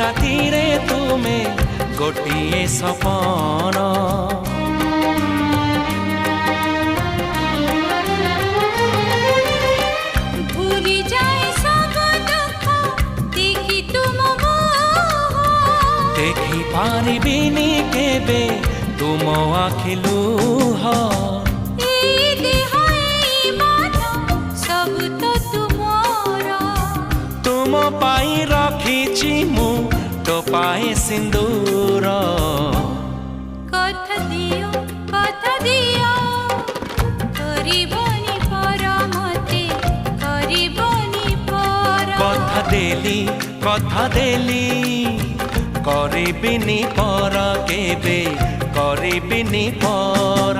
ରାତିରେ ତୁମେ ଗୋଟିଏ ସପନ। ଭୁଲି ଯାଏ ସବୁ ଦୁଃଖ ଦେଖି ତୁମ ମୁହଁ। ଦେଖି ପାରିବିନି କେବେ ତୁମ ଆଖି ଲୁହ। ଏଇ ଦେହ ଏଇ ମନ ସବୁ ତ ତୁମର। ତୁମ ପାଇଁ ରଖିଛି ମୁଁ ଟୋପାଏ ସିନ୍ଦୁର। କଥା ଦିଅ କରିବନି ପର ମତେ କରିବନି ପର। କଥା ଦେଲି କରିବିନି ପର କେବେ କରିବିନି ପର।